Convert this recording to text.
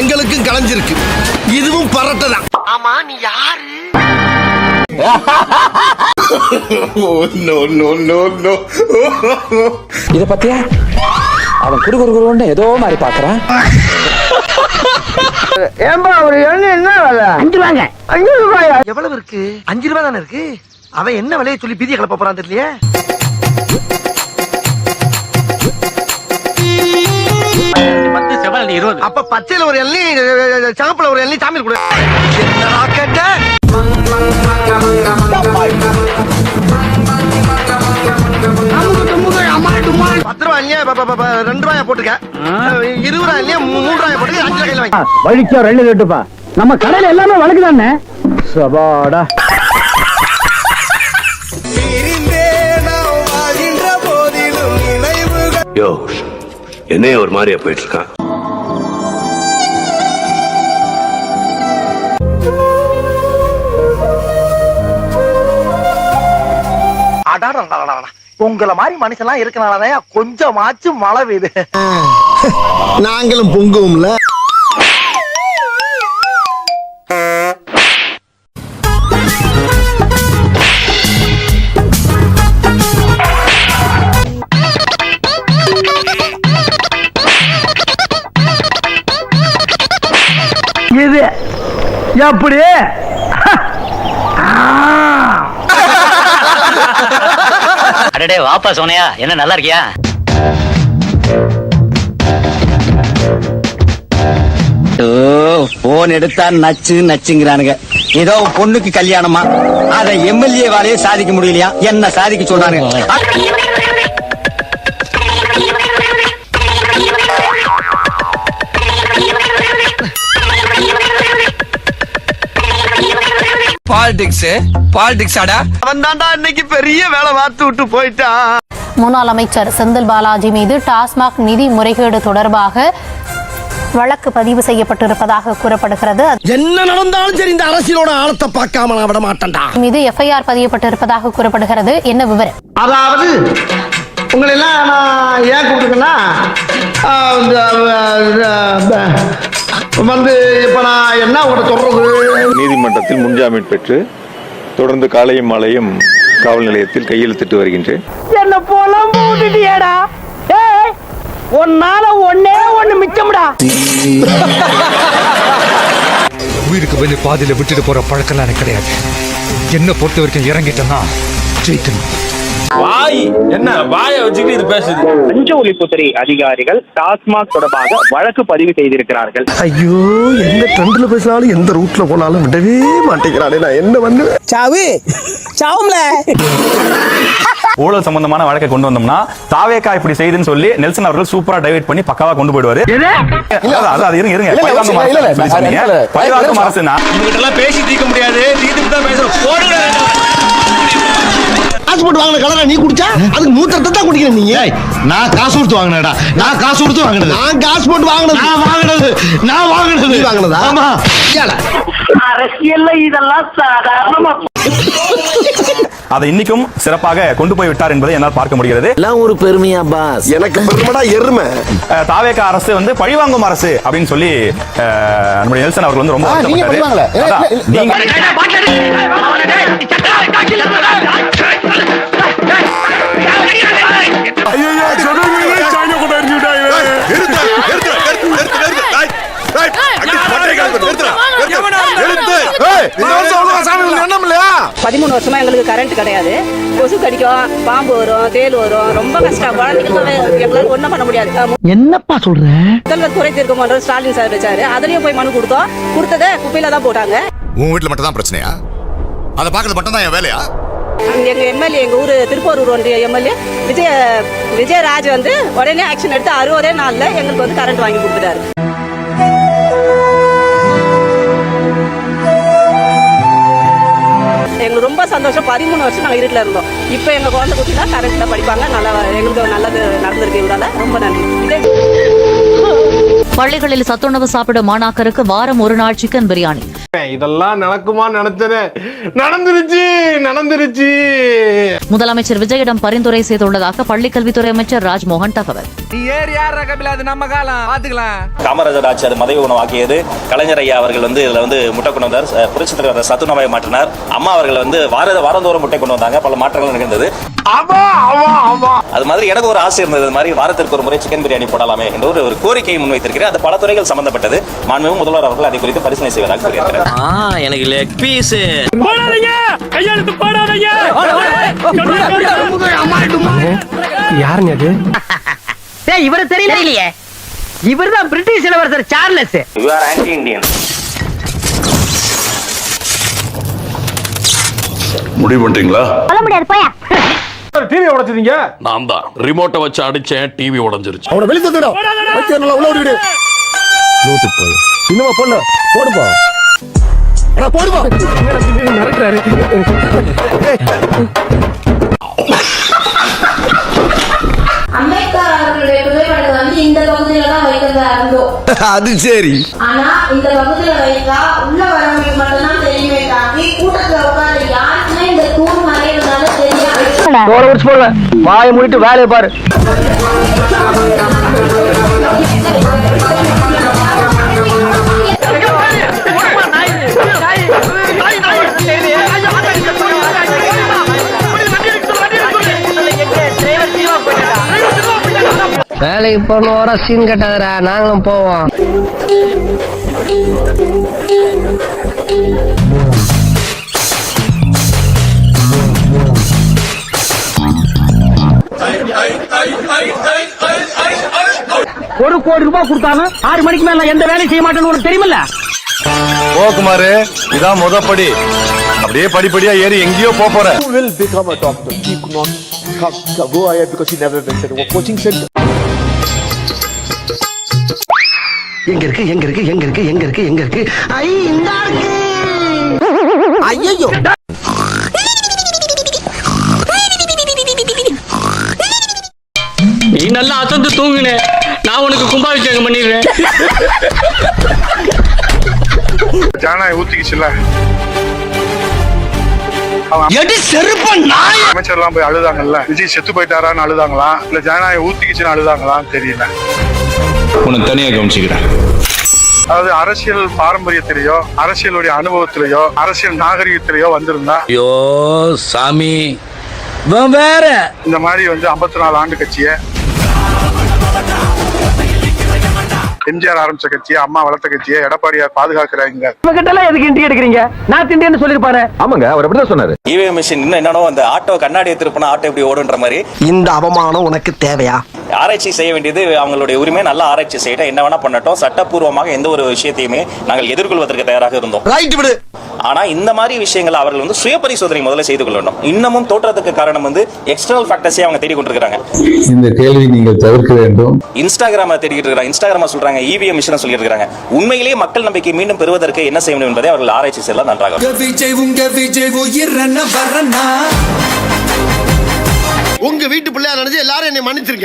எங்களுக்கும் கலைஞ்சிருக்கு. இதுவும் பரட்டதான். ஆமா, நீ யாரு? இத பத்தியா அவன் குடுகுறு ஏதோ மாதிரி பாக்குறான். ஏம்பா ஒரு என்ன விலை? 5 ரூபாங்க. 5 ரூபாயா? எவ்வளவு இருக்கு? 5 ரூபாய் தானே இருக்கு. அவன் என்ன விலையை சொல்லி பீதியை கிளப்ப போறான் தெரியலையே. அப்ப பச்சையில ஒரு எண்ணி, சாப்பிட ஒரு எண்ணி, சாமி கூட என்னடா கேட்ட? 10 ரூபாய் இல்லையா? 2 ரூபாயா போட்டுக்க. 20 ரூபாய் இல்லையா? 3 ரூபாய் போட்டுக்க. 5 கையில வாங்கி வழிச்சா 2 கேட்டுப்பா. நம்ம கடையில எல்லாமே வழக்குதானே. சபாடா. யோ, என்னைய ஒரு மாதிரியா போயிட்டு இருக்கான். உங்களை மாதிரி மனுஷன்லாம் இருக்கனாலதான் கொஞ்சமாச்சும் மழை பெய்யுது. நாங்களும் பொங்குவோம்ல. இது எப்படி? அடடே வாப்பா சோனையா, என்ன நல்லா இருக்கியா? போன் எடுத்தா நச்சு நச்சுங்கிறானுங்க. ஏதோ பொண்ணுக்கு கல்யாணமா, அத எம்எல்ஏ வாழையே சாதிக்க முடியலையா, என்ன சாதிக்க சொல்றானுங்க. பாலிடிக்ஸ் ஆடா. அவன் தாண்டா இன்னைக்கு பெரிய வேலை பார்த்து விட்டு போயிட்டான். முன்னாள் அமைச்சர் செந்தில் பாலாஜி மீது டாஸ்மாக் நிதி முறைகேடு தொடர்பாக வழக்கு பதிவு செய்யப்பட்டிருப்பதாக கூறப்படுகிறது. என்ன நடந்தாலும் சரி, இந்த அரசியலோட ஆழத்தை பார்க்காம நான் விட மாட்டேன்டா. மீது எஃப்ஐஆர் பதியப்பட்டிருப்பதாக கூறப்படுகிறது. என்ன விவரம்? அதாவது உங்களை எல்லாம் நான் ஏன் கூப்பிட்டுருக்கேன்னா, இப்ப நான் என்ன உங்கள்கிட்ட சொல்றது, நீதிமன்றத்தில் முன்ஜாமீன் பெற்று தொடர்ந்து காலையும் மாலையும் காவல் நிலையத்தில் கையெழுத்திட்டு வருகின்றேன். என்ன போல மூடிட்டியேடா. ஏய், ஒன்னால ஒண்ணு மிச்சம்டா. உயிருக்கு வெளியே பாதியில விட்டுட்டு போற பழக்கம் எனக்கு கிடையாது. என்ன பொறுத்த வரைக்கும் இறங்கிட்டேன்னா ஜெயிக்கணும். வாய் என்ன வாயை வச்சுக்கிட்டு இது பேசுது. லஞ்ச ஒழிப்புத்துறை அதிகாரிகள் டாஸ்மாக் தொடர்பாக வழக்கு பதிவு செய்திருக்கிறார்கள். ஐயோ, எந்த ட்ரெண்ட்ல பேசினாலும் எந்த ரூட்ல போனாலும் விடவே மாட்டேங்கிறானே. நான் என்ன பண்ணுவேன்? சாவும்ல. ஊழல் சம்பந்தமான வழக்கை கொண்டு வந்தோம்னா தாவேக்கா இப்படி செய்துன்னு சொல்லி நெல்சன் அவர்கள் சூப்பரா டைவர்ட் பண்ணி பக்காவா கொண்டு போயிடுவாரு. பழிவாங்கும் அரசுனா பேசி தீர்க்க முடியாது. பாஸ்போர்ட் வாங்கின கலரை நீ குடிச்சா அதுக்கு மூத்திரத்தை தான் குடிக்கிறேன். நீங்க நான் காசு கொடுத்து வாங்கினடா. நான் காசு கொடுத்து வாங்கினது. நான் பாஸ்போர்ட் வாங்கினது. நான் வாங்கினது. ஆமா, அரசியல்ல இதெல்லாம் சாதாரணமா. அதை இன்னைக்கும் சிறப்பாக கொண்டு போய் விட்டார் என்பதை என்னால் பார்க்க முடிகிறது. எல்லாம் ஒரு பெருமையா பாஸ்? எனக்கு பெருமைடா எருமை. தாவேக்கா அரசு வந்து பழிவாங்கும் அரசு அப்படின்னு சொல்லி நம்முடைய நெல்சன் அவர்கள் வந்து ரொம்ப வருஷமா 13 வருஷமா எங்களுக்கு கரண்ட் கிடையாது. கொசு கடிக்கும், பாம்பு வரும், தேல் வரும், ரொம்ப கஷ்டம். எங்களால ஒண்ணும் பண்ண முடியாது. என்னப்பா சொல்ற? குறை தீர்க்க மாட்டோம் ஸ்டாலின் சார் வச்சாரு. அதுலயும் போய் மனு கொடுத்தோம். கொடுத்ததை குப்பையில தான் போட்டாங்க. உன் வீட்டுல மட்டும் தான் பிரச்சனையா? அதை பாக்குறது மட்டும் தான் என் வேலையா? எங்க எம்எல்ஏ, எங்க ஊரு திருப்பூர் ஒன்றிய எம்எல்ஏ விஜயராஜ் வந்து உடனே ஆக்ஷன் எடுத்து 60 நாள்ல எங்களுக்கு வந்து கரண்ட் வாங்கி கொடுத்துட்டாரு. எங்களுக்கு ரொம்ப சந்தோஷம். 13 வருஷம் நாங்கள் இருட்டில் இருந்தோம். இப்போ எங்க குழந்தை குட்டிலாம் கரண்ட்ல படிப்பாங்க. நல்லா எங்களுக்கு நல்லது நடந்திருக்கு. இவரால ரொம்ப நன்றி. பள்ளிகளில் சத்துணவு சாப்பிடும் மாணாக்கருக்கு வாரம் 1 நாள் சிக்கன் பிரியாணி. இதெல்லாம் நடக்குமா நினைச்சது நடந்துருச்சு. முதலமைச்சர் விஜயிடம் பரிந்துரை செய்துள்ளதாக பள்ளிக்கல்வித்துறை அமைச்சர் ராஜ்மோகன் தகவல். காமராஜர் ஆட்சி அது மதிய உணவாக்கியது. கலைஞர் ஐயா அவர்கள் இதுல முட்டை கொண்டு வந்தார். புரட்சித் தலைவர் சத்துணவாய் மாற்றினார். அம்மா அவர்கள் வாரந்தோறும் முட்டை கொண்டு வந்தாங்க. பல மாற்றங்கள் நிகழ்ந்தது. அது மாதிரி எனக்கு ஒரு ஆசை இருந்தது. இது மாதிரி வாரத்திற்கு ஒரு முறை சிக்கன் பிரியாணி போடலாமே என்ற ஒரு கோரிக்கையை முன்வைத்திருக்கிறேன். அது பல துறைகள் சம்பந்தப்பட்டது. மாண்புமிகு முதல்வர் அவர்கள் அதை குறித்து பரிசீலனை செய்வதாக கூறியிருக்கிறார். எனக்கு லெக் பீஸ் யாருங்க அது? இவரு தெரியலையே. இவர்தான் பிரிட்டிஷ் இளவரசர் சார்லஸ். You are anti-Indian. முடிவு பண்ணிட்டீங்களா? சொல்ல முடியாது போயா. டிவி உடைச்சீங்க. நான் தான் ரிமோட்டை வச்சு அடிச்சேன், டிவி உடைஞ்சிருச்சு. அவனை வெளிய தள்ளுடா. நல்லா உள்ள ஓடிடு. நோட்டு போய். சினிமா போடு. போடுப்பா. அட போடுப்பா. நடக்குறாரு. அம்பேத்கர் அவர்களுடைய புகைப்படம் இந்த பகுதியில தான் வைக்கிறதா இருந்தோம். அது சரி. ஆனா இந்த பகுதியில வைத்தா உள்ள வரவங்களுக்கு மட்டும்தான் தெரியுமே தாண்டி கூட்டத்துல உட்கார்ந்து யாருக்குமே இந்த தூண் மறைகிறதால தெரியாது. வாயை மூடிட்டு வேலையை பாரு. வேலைக்கு போன வர சீன் கட்டாதரா. நாங்களும் போவோம். ஒரு கோடி ரூபாய் கொடுத்தாங்க 6 மணிக்கு மேல எந்த வேலையும் செய்ய மாட்டேன்னு உனக்கு தெரியுமில்ல? குமாரு, இதான் முதப்படி. அப்படியே படிப்படியா ஏறி எங்கேயோ போற. Will become a doctor. He could not go ahead because he never went to a coaching center. எங்க இருக்கு ஐ இந்த இருக்கு. ஐயோ நீ நல்லா அசந்து தூங்குனே. நான் உனக்கு கும்பாபிஷேகம் பண்ணிடுறேன். ஜனநாயகம் ஊத்திக்கிச்சுல, அமைச்சர்லாம் போய் அழுதாங்கல்ல. விஜய் செத்து போயிட்டாரான்னு அழுதாங்களா, இல்ல ஜனநாயகம் ஊத்திக்கிச்சுன்னு அழுதாங்களான்னு தெரியல. உனக்கு தனியா கவனிச்சுக்கிறேன். அதாவது அரசியல் பாரம்பரியத்திலேயோ, அரசியலுடைய அனுபவத்திலேயோ, அரசியல் நாகரிகத்திலேயோ வந்திருந்தா, ஐயோ சாமி வேற இந்த மாதிரி 54 ஆண்டு கட்சியை, எம்ஜிஆர் ஆரம்பிச்ச கட்சியை, அம்மா வளர்த்த கட்சியை எடப்பாடியார் பாதுகாக்கிறாங்க. இவகிட்ட எல்லாம் எதுக்கு இன்டி எடுக்கிறீங்க? நான் திண்டேன்னு சொல்லிருப்பாரு. ஆமாங்க, அவர் அப்படிதான் சொன்னாரு. இவிஎம் மிஷின் இன்னும் என்னன்னா அந்த ஆட்டோ கண்ணாடியை திருப்பினா ஆட்டோ எப்படி ஓடுன்ற மாதிரி இந்த அவமானம் உனக்கு தேவையா? ஆராய்ச்சி செய்ய வேண்டியது அவங்களுடைய உரிமை. நல்ல ஆராய்ச்சி செய்யட்டும், என்ன வேணா பண்ணட்டும். சட்டப்பூர்வமாக எந்த ஒரு விஷயத்தையுமே நாங்கள் எதிர்கொள்வதற்கு தயாராக இருந்தோம். ரைட் விடு. ஆனா இந்த மாதிரி விஷயங்களை அவர்கள் சுய பரிசோதனை முதல்ல செய்து கொள்ளணும். இன்னமும் தோற்றத்துக்கு காரணம் எக்ஸ்டர்னல் ஃபேக்டர்ஸே அவங்க தேடி கொண்டிருக்காங்க. இந்த கேள்வி நீங்கள் தவிர்க்க வேண்டும். இன்ஸ்டாகிராம தேடிட்டு இருக்காங்க. இன்ஸ்டாகிராம சொல்றாங்க இவிஎம் மிஷின் சொல்லி இருக்காங்க. உண்மையிலேயே மக்கள் நம்பிக்கை மீண்டும் பெறுவதற்கு என்ன செய்ய வேண்டும் என்பதை அவர்கள் ஆராய்ச்சி செய்யலாம். நன்றாக உங்க வீட்டு பிள்ளையா நினைச்சு எல்லாரும் என்னை மன்னிச்சிருக்க.